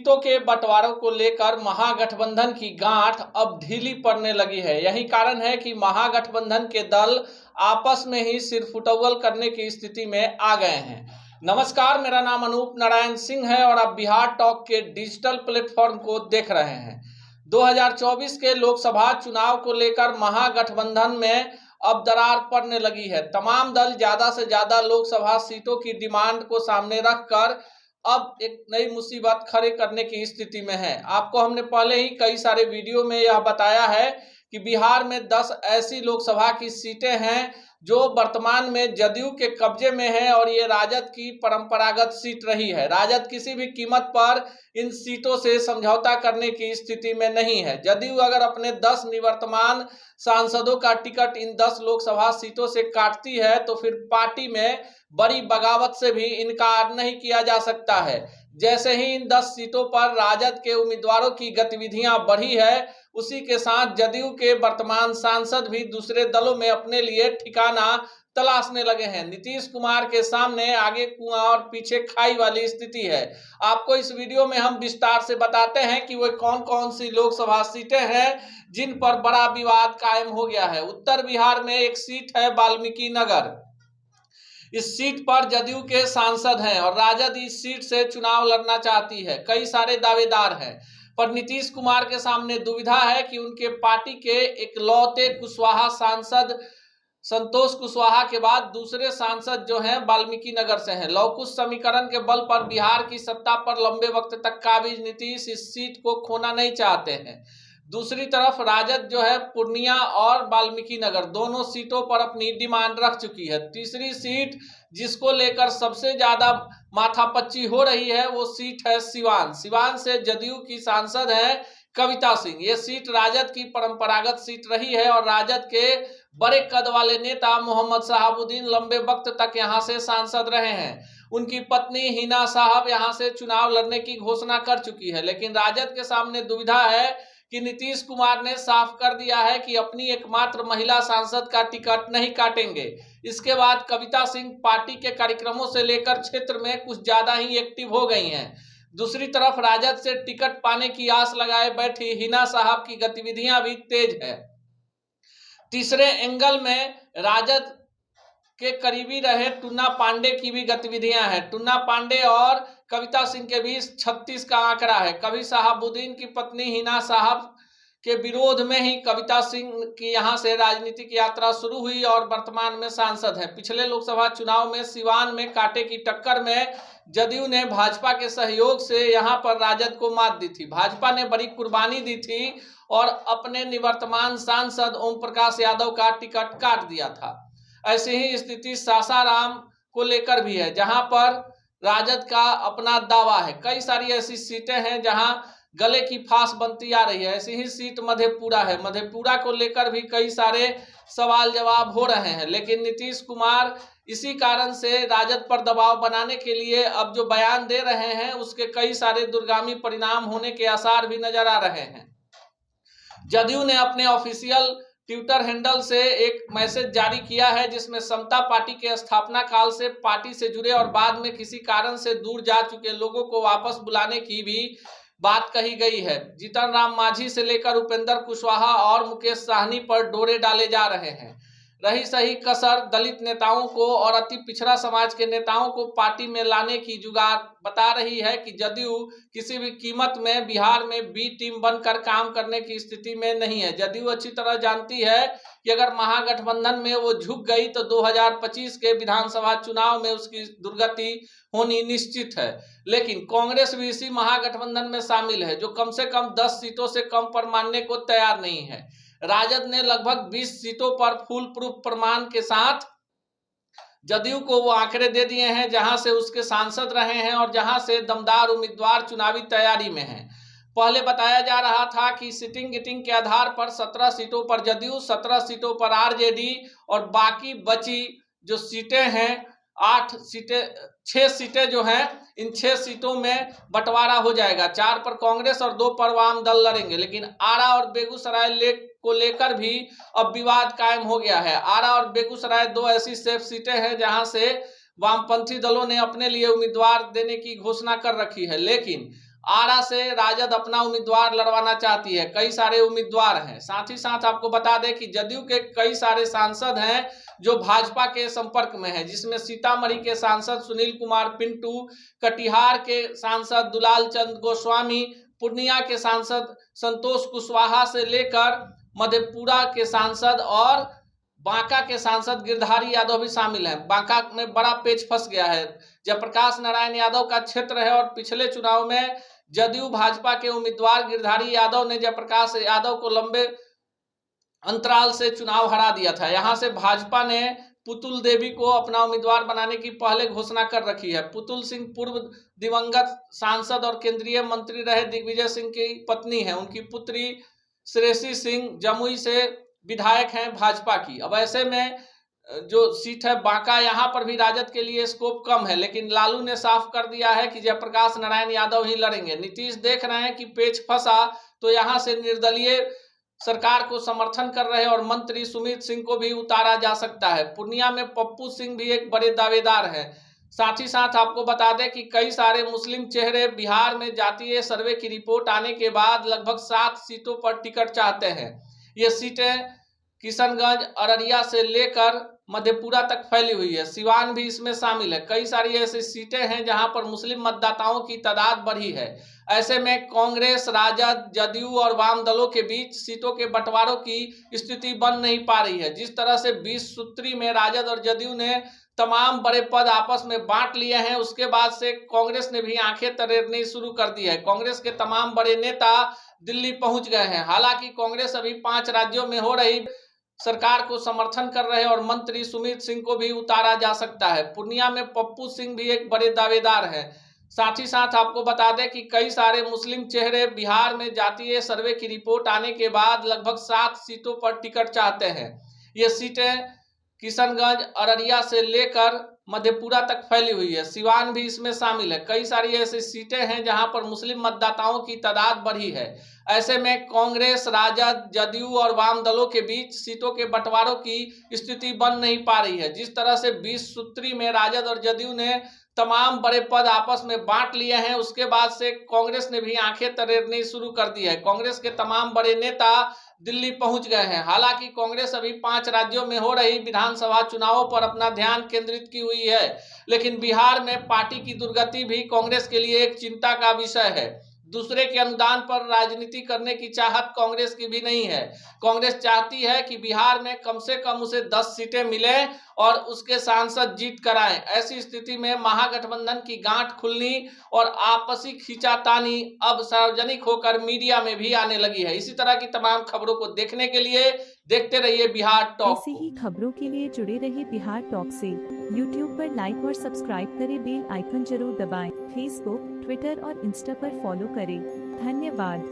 सीटों के बंटवारों को लेकर महागठबंधन की गांठ अब ढीली पड़ने लगी है। यही कारण है कि महागठबंधन के दल आपस में ही सिरफुटौल करने की स्थिति में आ गए हैं। नमस्कार, मेरा नाम अनूप नारायण सिंह है और आप बिहार टॉक के डिजिटल प्लेटफॉर्म को देख रहे हैं। 2024 के लोकसभा चुनाव को लेकर महागठबंधन में अब दरार पड़ने लगी है। तमाम दल ज्यादा से ज्यादा लोकसभा सीटों की डिमांड को सामने रखकर अब एक नई मुसीबत खड़े करने की स्थिति में है। आपको हमने पहले ही कई सारे वीडियो में यह बताया है कि बिहार में 10 ऐसी लोकसभा की सीटें हैं जो वर्तमान में जदयू के कब्जे में है और ये राजद की परंपरागत सीट रही है। राजद किसी भी कीमत पर इन सीटों से समझौता करने की स्थिति में नहीं है। जदयू अगर अपने 10 निवर्तमान सांसदों का टिकट इन 10 लोकसभा सीटों से काटती है तो फिर पार्टी में बड़ी बगावत से भी इनकार नहीं किया जा सकता है। जैसे ही इन 10 सीटों पर राजद के उम्मीदवारों की गतिविधियां बढ़ी है, उसी के साथ जदयू के वर्तमान सांसद भी दूसरे दलों में अपने लिए ठिकाना तलाशने लगे हैं। नीतीश कुमार के सामने आगे कुआं और पीछे खाई वाली स्थिति है। आपको इस वीडियो में हम विस्तार से बताते हैं कि वो कौन कौन सी लोकसभा सीटें हैं जिन पर बड़ा विवाद कायम हो गया है। उत्तर बिहार में एक सीट है वाल्मीकि नगर। इस सीट पर जदयू के सांसद हैं और राजद इस सीट से चुनाव लड़ना चाहती है। कई सारे दावेदार हैं, पर नीतीश कुमार के सामने दुविधा है कि उनके पार्टी के इकलौते कुशवाहा सांसद संतोष कुशवाहा के बाद दूसरे सांसद जो हैं वाल्मीकि नगर से हैं। लवकुश समीकरण के बल पर बिहार की सत्ता पर लंबे वक्त तक काबिज नीतीश इस सीट को खोना नहीं चाहते हैं। दूसरी तरफ राजद जो है पूर्णिया और वाल्मीकि नगर दोनों सीटों पर अपनी डिमांड रख चुकी है। तीसरी सीट जिसको लेकर सबसे ज्यादा माथापच्ची हो रही है वो सीट है सिवान। सिवान से जदयू की सांसद है कविता सिंह। ये सीट राजद की परंपरागत सीट रही है और राजद के बड़े कद वाले नेता मोहम्मद शहाबुद्दीन लंबे वक्त तक यहां से सांसद रहे हैं। उनकी पत्नी हिना साहब यहां से चुनाव लड़ने की घोषणा कर चुकी है, लेकिन राजद के सामने दुविधा है कि नीतीश कुमार ने साफ कर दिया है कि अपनी एकमात्र महिला सांसद का टिकट नहीं काटेंगे। इसके बाद कविता सिंह पार्टी के कार्यक्रमों से लेकर क्षेत्र में कुछ ज्यादा ही एक्टिव हो गई हैं। दूसरी तरफ राजद से टिकट पाने की आस लगाए बैठी हिना साहब की गतिविधियां भी तेज है। तीसरे एंगल में राजद के करीबी रहे टुन्ना पांडे की भी गतिविधियां हैं। टुन्ना पांडे और कविता सिंह के बीच 36 का आंकड़ा है। कवि शहाबुद्दीन की पत्नी हिना साहब के विरोध में ही कविता सिंह की यहां से राजनीतिक यात्रा शुरू हुई और वर्तमान में सांसद है। पिछले लोकसभा चुनाव में सिवान में कांटे की टक्कर में जदयू ने भाजपा के सहयोग से यहां पर राजद को मात दी थी। भाजपा ने बड़ी कुर्बानी दी थी और अपने निवर्तमान सांसद ओम प्रकाश यादव का टिकट काट दिया था। ऐसी ही स्थिति सासाराम को लेकर भी है, जहां पर राजद का अपना दावा है। कई सारी ऐसी सीटें हैं जहां गले की फांस बनती आ रही है। ऐसी ही सीट मधेपुरा है। मधेपुरा को लेकर भी कई सारे सवाल जवाब हो रहे हैं, लेकिन नीतीश कुमार इसी कारण से राजद पर दबाव बनाने के लिए अब जो बयान दे रहे हैं उसके कई सारे दूरगामी परिणाम होने के आसार भी नजर आ रहे हैं। जदयू ने अपने ऑफिशियल ट्विटर हैंडल से एक मैसेज जारी किया है जिसमें समता पार्टी के स्थापना काल से पार्टी से जुड़े और बाद में किसी कारण से दूर जा चुके लोगों को वापस बुलाने की भी बात कही गई है। जीतन राम मांझी से लेकर उपेंद्र कुशवाहा और मुकेश साहनी पर डोरे डाले जा रहे हैं। रही सही कसर दलित नेताओं को और अति पिछड़ा समाज के नेताओं को पार्टी में लाने की जुगाड़ बता रही है कि जदयू किसी भी कीमत में बिहार में बी टीम बनकर काम करने की स्थिति में नहीं है। जदयू अच्छी तरह जानती है कि अगर महागठबंधन में वो झुक गई तो 2025 के विधानसभा चुनाव में उसकी दुर्गति होनी निश्चित है। लेकिन कांग्रेस भी इसी महागठबंधन में शामिल है जो कम से कम 10 सीटों से कम पर मानने को तैयार नहीं है। राजद ने लगभग 20 सीटों पर फुल प्रूफ प्रमाण के साथ जदयू को वो आंकड़े दे दिए हैं जहां से उसके सांसद रहे हैं और जहां से दमदार उम्मीदवार चुनावी तैयारी में हैं। पहले बताया जा रहा था कि सिटिंग गिटिंग के आधार पर 17 सीटों पर जदयू, 17 सीटों पर आरजेडी और बाकी बची जो सीटें हैं 6 सीटें जो हैं इन 6 सीटों में बंटवारा हो जाएगा। 4 पर कांग्रेस और 2 पर वाम दल लड़ेंगे। लेकिन आरा और बेगूसराय को लेकर भी अब विवाद कायम हो गया है। आरा और बेगूसराय 2 ऐसी सेफ सीटें हैं जहां से वामपंथी दलों ने अपने लिए उम्मीदवार देने की घोषणा कर रखी है। लेकिन आरा से राजद अपना उम्मीदवार लड़वाना चाहती है, कई सारे उम्मीदवार हैं। साथ ही साथ आपको बता दें कि जदयू के कई सारे सांसद हैं जो भाजपा के संपर्क में हैं, जिसमें सीतामढ़ी के सांसद सुनील कुमार पिंटू, कटिहार के सांसद दुलाल चंद गोस्वामी, पूर्णिया के सांसद संतोष कुशवाहा से लेकर मधेपुरा के सांसद और बांका के सांसद गिरधारी यादव भी शामिल हैं। बांका में बड़ा पेच फंस गया है, जयप्रकाश नारायण यादव का क्षेत्र है और पिछले चुनाव में जदयू भाजपा के उम्मीदवार गिरधारी यादव ने जयप्रकाश यादव को लंबे अंतराल से चुनाव हरा दिया था। यहां से भाजपा ने पुतुल देवी को अपना उम्मीदवार बनाने की पहले घोषणा कर रखी है। पुतुल सिंह पूर्व दिवंगत सांसद और केंद्रीय मंत्री रहे दिग्विजय सिंह की पत्नी है। उनकी पुत्री श्रेयसी सिंह जमुई से विधायक हैं भाजपा की। अब ऐसे में जो सीट है बांका, यहां पर भी राजद के लिए स्कोप कम है, लेकिन लालू ने साफ कर दिया है कि जयप्रकाश नारायण यादव ही लड़ेंगे। नीतीश देख रहे हैं कि पेच फंसा तो यहां से निर्दलीय सरकार को समर्थन कर रहे और मंत्री सुमित सिंह को भी उतारा जा सकता है। पूर्णिया में पप्पू सिंह भी एक बड़े दावेदार हैं। साथ ही साथ आपको बता दें कि कई सारे मुस्लिम चेहरे बिहार में जातीय सर्वे की रिपोर्ट आने के बाद लगभग 7 सीटों पर टिकट चाहते हैं। ये सीटें किशनगंज, अररिया से लेकर मधेपुरा तक फैली हुई है। सिवान भी इसमें शामिल है। कई सारी ऐसी सीटें हैं जहां पर मुस्लिम मतदाताओं की तादाद बढ़ी है। ऐसे में कांग्रेस, राजद, जदयू और वाम दलों के बीच सीटों के बंटवारों की स्थिति बन नहीं पा रही है। जिस तरह से 20 सूत्री में राजद और जदयू ने तमाम बड़े पद आपस में बांट लिए हैं, उसके बाद से कांग्रेस ने भी आंखें तरेरनी शुरू कर दी है। कांग्रेस के तमाम बड़े नेता दिल्ली पहुंच गए हैं। हालांकि कांग्रेस अभी 5 राज्यों में हो रही सरकार को समर्थन कर रहे और मंत्री सुमित सिंह को भी उतारा जा सकता है। पूर्णिया में पप्पू सिंह भी एक बड़े दावेदार हैं। साथ ही साथ आपको बता दें कि कई सारे मुस्लिम चेहरे बिहार में जातीय सर्वे की रिपोर्ट आने के बाद लगभग 7 सीटों पर टिकट चाहते हैं। ये सीटें किशनगंज, अररिया से लेकर मधेपुरा तक फैली हुई है। सिवान भी इसमें शामिल है। कई सारी ऐसी सीटें हैं जहां पर मुस्लिम मतदाताओं की तादाद बढ़ी है। ऐसे में कांग्रेस, राजद, जदयू और वाम दलों के बीच सीटों के बंटवारों की स्थिति बन नहीं पा रही है। जिस तरह से 20 सूत्री में राजद और जदयू ने तमाम बड़े पद आपस में बांट लिए हैं, उसके बाद से कांग्रेस ने भी आंखें तरेरनी शुरू कर दी है। कांग्रेस के तमाम बड़े नेता दिल्ली पहुंच गए हैं। हालांकि कांग्रेस अभी 5 राज्यों में हो रही विधानसभा चुनावों पर अपना ध्यान केंद्रित की हुई है, लेकिन बिहार में पार्टी की दुर्गति भी कांग्रेस के लिए एक चिंता का विषय है। दूसरे के अनुदान पर राजनीति करने की चाहत कांग्रेस की भी नहीं है। कांग्रेस चाहती है कि बिहार में कम से कम उसे 10 सीटें मिले और उसके सांसद जीत कराएं। ऐसी स्थिति में महागठबंधन की गांठ खुलनी और आपसी खींचातानी अब सार्वजनिक होकर मीडिया में भी आने लगी है। इसी तरह की तमाम खबरों को देखने के लिए देखते रहिए बिहार टॉक। ऐसी ही खबरों के लिए जुड़े रहिए बिहार टॉक से। यूट्यूब पर लाइक और सब्सक्राइब करें, बेल आइकन जरूर दबाएं। फेसबुक, ट्विटर और इंस्टा पर फॉलो करें। धन्यवाद।